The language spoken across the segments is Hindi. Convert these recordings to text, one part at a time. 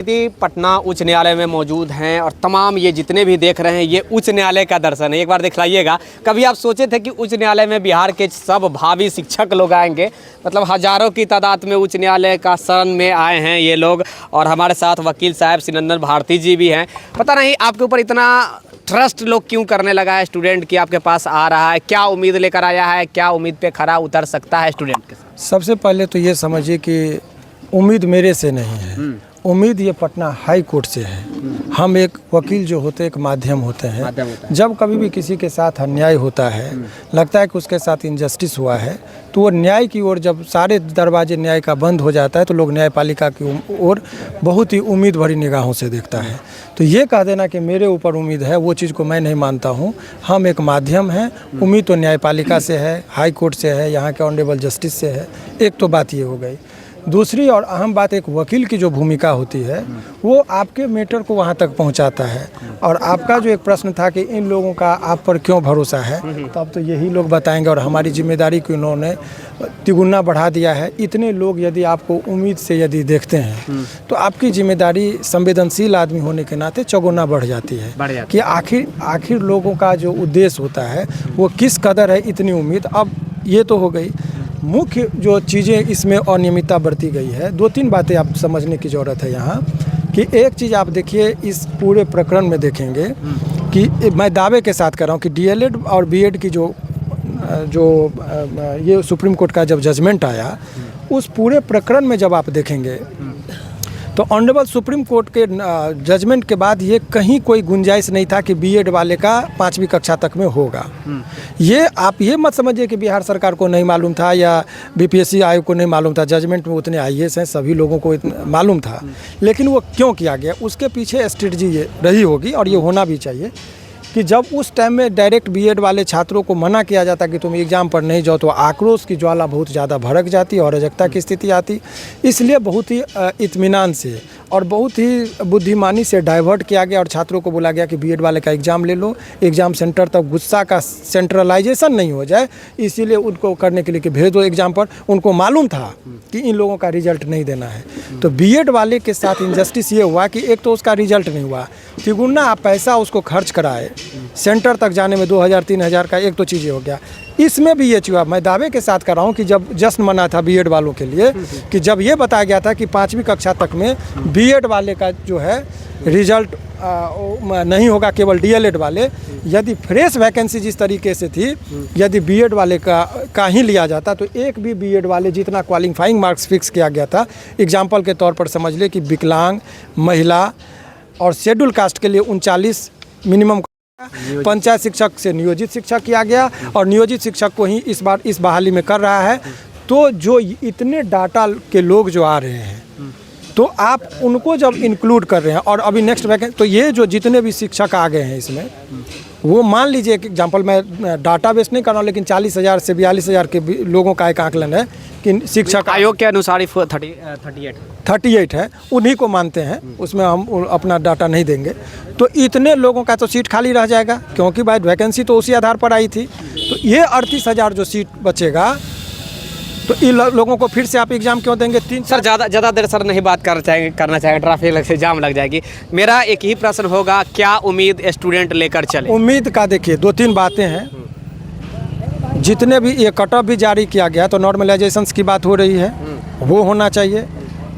पटना उच्च न्यायालय में मौजूद हैं और तमाम ये जितने भी देख रहे हैं ये उच्च न्यायालय का दर्शन है। एक बार दिखलाइएगा। कभी आप सोचे थे कि उच्च न्यायालय में बिहार के सब भावी शिक्षक लोग आएंगे? मतलब हज़ारों की तादाद में उच्च न्यायालय का शरण में आए हैं ये लोग। और हमारे साथ वकील साहब श्रीनंदन भारती जी भी हैं। पता नहीं आपके ऊपर इतना ट्रस्ट लोग क्यों करने लगा है स्टूडेंट की आपके पास आ रहा है? क्या उम्मीद लेकर आया है? क्या उम्मीद पे खरा उतर सकता है स्टूडेंट के साथ? सबसे पहले तो ये समझिए कि उम्मीद मेरे से नहीं है, उम्मीद ये पटना हाई कोर्ट से है। हम एक वकील जो होते हैं एक माध्यम होते हैं। जब कभी भी किसी के साथ अन्याय होता है, लगता है कि उसके साथ इनजस्टिस हुआ है, तो वो न्याय की ओर जब सारे दरवाजे न्याय का बंद हो जाता है तो लोग न्यायपालिका की ओर बहुत ही उम्मीद भरी निगाहों से देखता है। तो ये कह देना कि मेरे ऊपर उम्मीद है, वो चीज़ को मैं नहीं मानता हूँ। हम एक माध्यम हैं, उम्मीद तो न्यायपालिका से है, हाई कोर्ट से है, यहाँ के ऑनरेबल जस्टिस से है। एक तो बात ये हो गई। दूसरी और अहम बात, एक वकील की जो भूमिका होती है वो आपके मैटर को वहाँ तक पहुँचाता है। और आपका जो एक प्रश्न था कि इन लोगों का आप पर क्यों भरोसा है, तो अब तो यही लोग बताएंगे। और हमारी जिम्मेदारी को इन्होंने तिगुना बढ़ा दिया है। इतने लोग यदि आपको उम्मीद से यदि देखते हैं तो आपकी जिम्मेदारी संवेदनशील आदमी होने के नाते चौगुना बढ़ जाती है कि आखिर लोगों का जो उद्देश्य होता है वो किस कदर है। इतनी उम्मीद अब ये तो हो गई। मुख्य जो चीज़ें इसमें अनियमितता बरती गई है, दो तीन बातें आप समझने की ज़रूरत है यहाँ। कि एक चीज़ आप देखिए, इस पूरे प्रकरण में देखेंगे कि मैं दावे के साथ कर रहा हूँ कि डीएलएड और बीएड की जो ये सुप्रीम कोर्ट का जब जजमेंट आया, उस पूरे प्रकरण में जब आप देखेंगे तो ऑनरेबल सुप्रीम कोर्ट के जजमेंट के बाद ये कहीं कोई गुंजाइश नहीं था कि बीएड वाले का 5वीं कक्षा तक में होगा। ये आप ये मत समझिए कि बिहार सरकार को नहीं मालूम था या बीपीएससी आयोग को नहीं मालूम था। जजमेंट में उतने आईएएस हैं, सभी लोगों को मालूम था। लेकिन वो क्यों किया गया, उसके पीछे स्ट्रेटजी ये रही होगी और ये होना भी चाहिए कि जब उस टाइम में डायरेक्ट बीएड वाले छात्रों को मना किया जाता कि तुम एग्ज़ाम पर नहीं जाओ, तो आक्रोश की ज्वाला बहुत ज़्यादा भड़क जाती और अराजकता की स्थिति आती। इसलिए बहुत ही इत्मीनान से और बहुत ही बुद्धिमानी से डाइवर्ट किया गया और छात्रों को बोला गया कि बीएड वाले का एग्ज़ाम ले लो। एग्ज़ाम सेंटर तक गुस्सा का सेंट्रलाइजेशन नहीं हो जाए, इसीलिए उनको करने के लिए कि भेज दो एग्ज़ाम पर। उनको मालूम था कि इन लोगों का रिजल्ट नहीं देना है। तो बीएड वाले के साथ इनजस्टिस ये हुआ कि एक तो उसका रिजल्ट नहीं हुआ, तिगुना आप पैसा उसको खर्च कराए सेंटर तक जाने में 2000-3000 का। एक तो चीज़ें हो गया। इसमें भी ये चुआ मैं दावे के साथ कर रहा हूँ कि जब जश्न मना था बीएड वालों के लिए कि जब ये बताया गया था कि 5वीं कक्षा तक में बीएड वाले का जो है रिजल्ट नहीं होगा, केवल डीएलएड वाले। यदि फ्रेश वैकेंसी जिस तरीके से थी, यदि बीएड वाले का ही लिया जाता तो एक भी बीएड वाले जितना क्वालिफाइंग मार्क्स फिक्स किया गया था, एग्जाम्पल के तौर पर समझ ले कि विकलांग, महिला और शेड्यूल कास्ट के लिए 39 मिनिमम पंचायत शिक्षक से नियोजित शिक्षक किया गया और नियोजित शिक्षक को ही इस बार इस बहाली में कर रहा है। तो जो इतने डाटा के लोग जो आ रहे हैं, तो आप उनको जब इंक्लूड कर रहे हैं और अभी नेक्स्ट वैकेंसी, तो ये जो जितने भी शिक्षक आ गए हैं इसमें, वो मान लीजिए एक एग्जाम्पल, मैं डाटा बेस नहीं कर रहा हूँ, लेकिन 40,000 से 42,000 के लोगों का एक आकलन है कि शिक्षक आयोग के अनुसार 38 है, उन्हीं को मानते हैं। उसमें हम अपना डाटा नहीं देंगे। तो इतने लोगों का तो सीट खाली रह जाएगा, क्योंकि भाई वैकेंसी तो उसी आधार पर आई थी। तो ये 38,000 जो सीट बचेगा, तो इन लोगों को फिर से आप एग्जाम क्यों देंगे? सर ज़्यादा देर सर नहीं बात करना चाहेंगे, ट्रैफिक से जाम लग जाएगी। मेरा एक ही प्रश्न होगा, क्या उम्मीद स्टूडेंट लेकर चले? उम्मीद का देखिए 2-3 बातें हैं। जितने भी ये कट ऑफ भी जारी किया गया, तो नॉर्मलाइजेशन की बात हो रही है, वो होना चाहिए।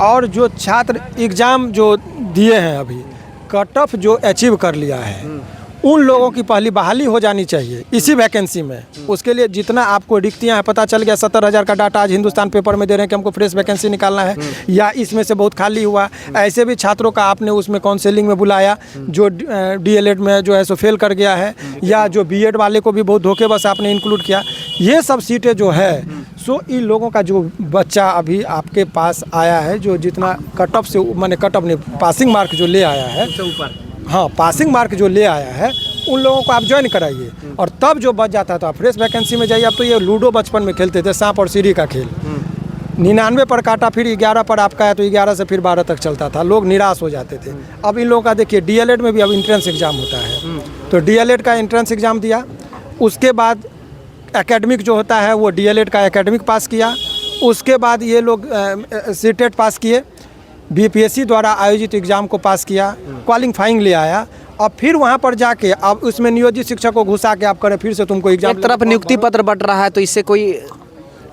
और जो छात्र एग्ज़ाम जो दिए हैं, अभी कट ऑफ जो अचीव कर लिया है, उन लोगों की पहली बहाली हो जानी चाहिए इसी वैकेंसी में। उसके लिए जितना आपको रिक्तियाँ हैं, पता चल गया 70,000 का डाटा आज हिंदुस्तान पेपर में दे रहे हैं कि हमको फ्रेश वैकेंसी निकालना है, या इसमें से बहुत खाली हुआ। ऐसे भी छात्रों का आपने उसमें काउंसलिंग में बुलाया जो डीएलएड में जो है सो फेल कर गया है, या जो बीएड वाले को भी बहुत धोखेबस आपने इंक्लूड किया। ये सब सीटें जो है सो इन लोगों का जो बच्चा अभी आपके पास आया है, जो जितना कट ऑफ से मैंने कट ऑफ नहीं, पासिंग मार्क जो ले आया है, हाँ पासिंग मार्क जो ले आया है, उन लोगों को आप ज्वाइन कराइए। और तब जो बच जाता था फ्रेश वैकेंसी में जाइए। अब तो ये लूडो बचपन में खेलते थे, सांप और सीढ़ी का खेल। 99 पर काटा, फिर 11 पर आपका है, तो 11 से फिर 12 तक चलता था। लोग निराश हो जाते थे। अब इन लोगों का देखिए डीएलएड में भी अब इंट्रेंस एग्ज़ाम होता है, तो डीएलएड का एंट्रेंस एग्ज़ाम दिया, उसके बाद एकेडमिक जो होता है वो डीएलएड का एकेडमिक पास किया, उसके बाद ये लोग सीटेट पास किए, बीपीएससी द्वारा आयोजित एग्ज़ाम को पास किया, क्वालिफाइंग ले आया, अब फिर वहाँ पर जाके अब उसमें नियोजित शिक्षक को घुसा के आप करें, फिर से तुमको एग्जाम। एक तरफ नियुक्ति पत्र बट रहा है, तो इससे कोई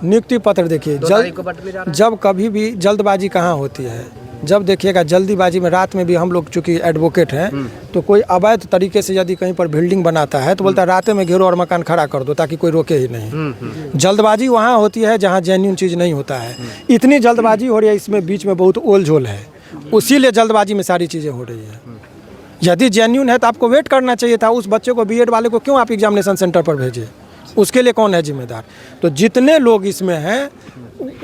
नियुक्ति पत्र देखिए जब कभी भी जल्दबाजी कहाँ होती है, जब देखिएगा जल्दीबाजी में रात में भी हम लोग चूँकि एडवोकेट हैं, तो कोई अवैध तरीके से यदि कहीं पर बिल्डिंग बनाता है तो बोलता है रात में घेरो और मकान खड़ा कर दो ताकि कोई रोके ही नहीं। जल्दबाजी वहाँ होती है जहाँ जेन्युइन चीज़ नहीं होता है। इतनी जल्दबाजी हो रही है, इसमें बीच में बहुत ओल झोल है, उसीलिए जल्दबाजी में सारी चीज़ें हो रही है। यदि जेन्युइन है तो आपको वेट करना चाहिए था। उस बच्चे को बीएड वाले को क्यों आप एग्जामिनेशन सेंटर पर भेजे? उसके लिए कौन है जिम्मेदार? तो जितने लोग इसमें हैं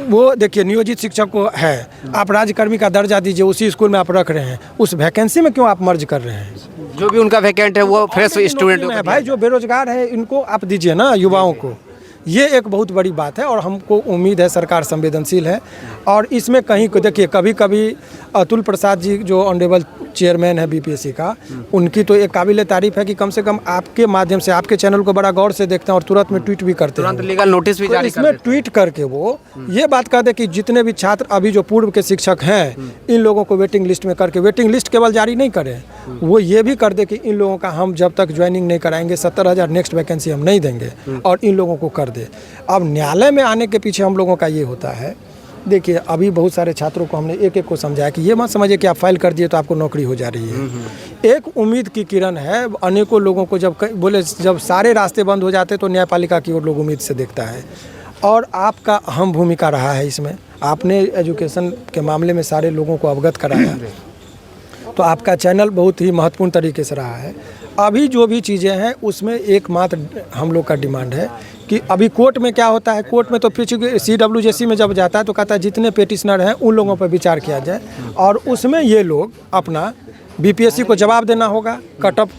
वो देखिए नियोजित शिक्षक को है, आप राज्यकर्मी का दर्जा दीजिए, उसी स्कूल में आप रख रहे हैं, उस वैकेंसी में क्यों आप मर्ज कर रहे हैं? जो भी उनका वैकेंट है वो फ्रेश स्टूडेंट है भाई, जो बेरोजगार है इनको आप दीजिए ना, युवाओं को। ये एक बहुत बड़ी बात है और हमको उम्मीद है सरकार संवेदनशील है। और इसमें कहीं को देखिए कभी कभी अतुल प्रसाद जी जो ऑनरेबल चेयरमैन है बीपीएससी का, उनकी तो एक काबिल तारीफ है कि कम से कम आपके माध्यम से आपके चैनल को बड़ा गौर से देखते हैं और तुरंत में ट्वीट भी करते हैं, तुरंत लीगल नोटिस भी तो जारी इसमें ट्वीट करके वो ये बात कर दे कि जितने भी छात्र अभी जो पूर्व के शिक्षक हैं इन लोगों को वेटिंग लिस्ट में करके, वेटिंग लिस्ट केवल जारी नहीं करें, वो ये भी कर दे कि इन लोगों का हम जब तक ज्वाइनिंग नहीं कराएंगे 70,000 नेक्स्ट वैकेंसी हम नहीं देंगे, और इन लोगों को कर दे। अब न्यायालय में आने के पीछे हम लोगों का ये होता है, देखिए अभी बहुत सारे छात्रों को हमने एक एक को समझाया कि ये मत समझिए कि आप फाइल कर दिए तो आपको नौकरी हो जा रही है। एक उम्मीद की किरण है। अनेकों लोगों को जब जब सारे रास्ते बंद हो जाते तो न्यायपालिका की ओर लोग उम्मीद से देखता है, और आपका अहम भूमिका रहा है इसमें। आपने एजुकेशन के मामले में सारे लोगों को अवगत कराया, तो आपका चैनल बहुत ही महत्वपूर्ण तरीके से रहा है। अभी जो भी चीज़ें हैं उसमें एकमात्र हम लोग का डिमांड है कि अभी कोर्ट में क्या होता है, कोर्ट में तो फिर CWJC में जब जाता है तो कहता है जितने पेटिशनर हैं उन लोगों पर विचार किया जाए, और उसमें ये लोग अपना बीपीएससी को जवाब देना होगा। कट ऑफ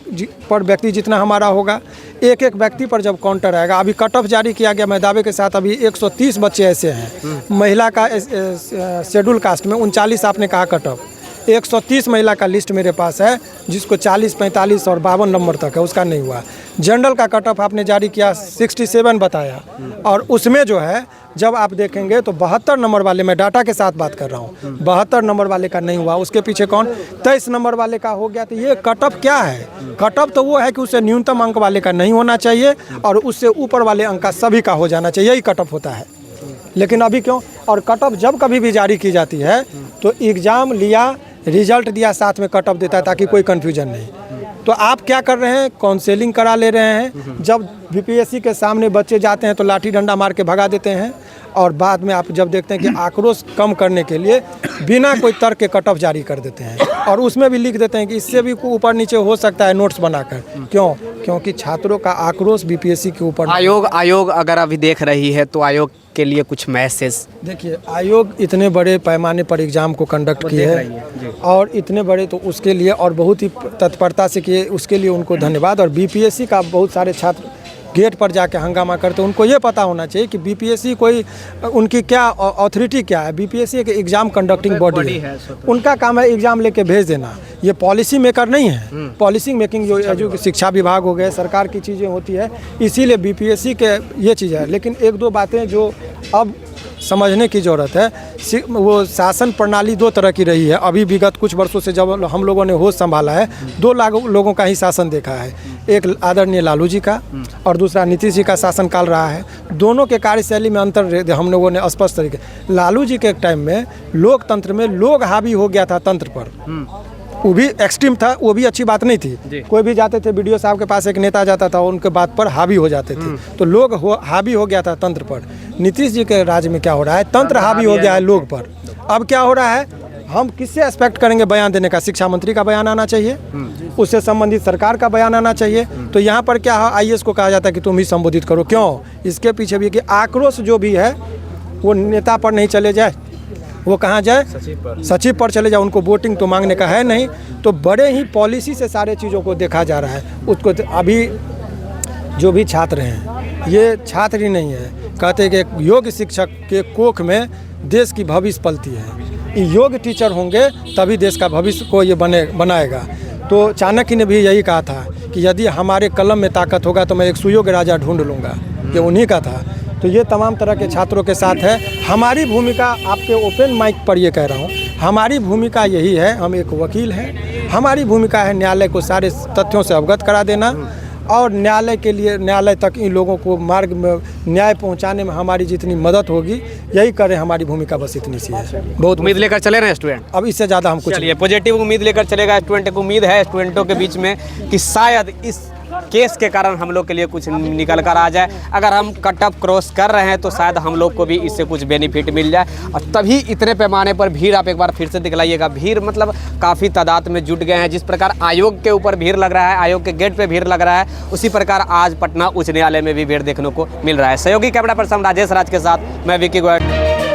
पर व्यक्ति जितना हमारा होगा, एक एक व्यक्ति पर जब काउंटर आएगा, अभी कट ऑफ जारी किया गया मैं दावे के साथ, अभी 130 बच्चे ऐसे हैं महिला का शेड्यूल कास्ट में 39 आपने कहा कट ऑफ, 130 महिला का लिस्ट मेरे पास है जिसको 40, 45 और 52 नंबर तक है, उसका नहीं हुआ। जनरल का कट ऑफ आपने जारी किया 67 बताया, और उसमें जो है जब आप देखेंगे तो 72 नंबर वाले, मैं डाटा के साथ बात कर रहा हूँ, 72 नंबर वाले का नहीं हुआ। उसके पीछे कौन 23 नंबर वाले का हो गया। तो ये कट ऑफ क्या है? कट ऑफ तो वो है कि उससे न्यूनतम अंक वाले का नहीं होना चाहिए और उससे ऊपर वाले अंक का सभी का हो जाना चाहिए, यही कट ऑफ होता है। लेकिन अभी क्यों? और कट ऑफ जब कभी भी जारी की जाती है तो एग्ज़ाम लिया, रिजल्ट दिया, साथ में कट ऑफ देता है ताकि कोई कन्फ्यूजन नहीं। तो आप क्या कर रहे हैं? काउंसलिंग करा ले रहे हैं। जब बीपीएससी के सामने बच्चे जाते हैं तो लाठी डंडा मार के भगा देते हैं, और बाद में आप जब देखते हैं कि आक्रोश कम करने के लिए बिना कोई तर्क के कट ऑफ जारी कर देते हैं, और उसमें भी लिख देते हैं कि इससे भी ऊपर नीचे हो सकता है नोट्स बनाकर। क्यों? क्योंकि छात्रों का आक्रोश बीपीएससी के ऊपर। आयोग अगर अभी देख रही है तो आयोग के लिए कुछ मैसेज। देखिए आयोग इतने बड़े पैमाने पर एग्ज़ाम को कंडक्ट किए है और इतने बड़े, तो उसके लिए और बहुत ही तत्परता से किए, उसके लिए उनको धन्यवाद। और बीपीएससी का बहुत सारे छात्र गेट पर जाके हंगामा करते हैं, उनको ये पता होना चाहिए कि बीपीएससी कोई उनकी क्या अथॉरिटी क्या है। बीपीएससी एक एग्ज़ाम कंडक्टिंग बॉडी है, उनका काम है एग्ज़ाम लेके भेज देना। ये पॉलिसी मेकर नहीं है। पॉलिसी मेकिंग जो शिक्षा विभाग हो गए, सरकार की चीज़ें होती है, इसीलिए बीपीएससी के ये चीज़ है। लेकिन एक दो बातें जो अब समझने की ज़रूरत है, वो शासन प्रणाली दो तरह की रही है। अभी विगत कुछ वर्षों से जब हम लोगों ने होश संभाला है, दो लोगों का ही शासन देखा है, एक आदरणीय लालू जी का और दूसरा नीतीश जी का शासनकाल रहा है। दोनों के कार्यशैली में अंतर हम लोगों ने स्पष्ट तरीके। लालू जी के टाइम में लोकतंत्र में लोग हावी हो गया था तंत्र पर, वो भी एक्सट्रीम था, वो भी अच्छी बात नहीं थी। कोई भी जाते थे, बीडीओ साहब के पास एक नेता जाता था, उनके बात पर हावी हो जाते थे, तो लोग हावी हो गया था तंत्र पर। नीतीश जी के राज्य में क्या हो रहा है? तंत्र हावी हो गया है लोग पर। अब क्या हो रहा है? हम किससे एक्सपेक्ट करेंगे बयान देने का? शिक्षा मंत्री का बयान आना चाहिए, उससे संबंधित सरकार का बयान आना चाहिए। तो यहाँ पर क्या है, आईएएस को कहा जाता है कि तुम ही संबोधित करो। क्यों? इसके पीछे भी कि आक्रोश जो भी है वो नेता पर नहीं चले जाए, वो कहाँ जाए? सचिव पर चले जाए। उनको वोटिंग तो मांगने का है नहीं, तो बड़े ही पॉलिसी से सारे चीज़ों को देखा जा रहा है। उसको अभी जो भी छात्र हैं, ये छात्र ही नहीं है, कहते हैं कि एक योग्य शिक्षक के कोख में देश की भविष्य पलती है। योग्य टीचर होंगे तभी देश का भविष्य को ये बनाएगा। तो चाणक्य ने भी यही कहा था कि यदि हमारे कलम में ताकत होगा तो मैं एक सुयोग्य राजा ढूंढ लूँगा, ये उन्हीं का था। तो ये तमाम तरह के छात्रों के साथ है। हमारी भूमिका, आपके ओपन माइक पर ये कह रहा हूँ, हमारी भूमिका यही है, हम एक वकील हैं, हमारी भूमिका है न्यायालय को सारे तथ्यों से अवगत करा देना और न्यायालय के लिए न्यायालय तक इन लोगों को मार्ग में न्याय पहुंचाने में हमारी जितनी मदद होगी यही करें। हमारी भूमिका बस इतनी सी है। बहुत उम्मीद लेकर चले रहे स्टूडेंट? अब इससे ज़्यादा हम कुछ चलिए, पॉजिटिव उम्मीद लेकर चलेगा स्टूडेंट। एक उम्मीद है स्टूडेंटों के बीच में कि शायद इस केस के कारण हम लोग के लिए कुछ निकल कर आ जाए। अगर हम कट ऑफ क्रॉस कर रहे हैं तो शायद हम लोग को भी इससे कुछ बेनिफिट मिल जाए, और तभी इतने पैमाने पर भीड़ आप एक बार फिर से दिखलाइएगा। भीड़ मतलब काफ़ी तादाद में जुट गए हैं। जिस प्रकार आयोग के ऊपर भीड़ लग रहा है, आयोग के गेट पे भीड़ लग रहा है, उसी प्रकार आज पटना उच्च न्यायालय में भी भीड़ देखने को मिल रहा है। सहयोगी कैमरा पर्सन राजेश राज के साथ मैं विकी गोयल।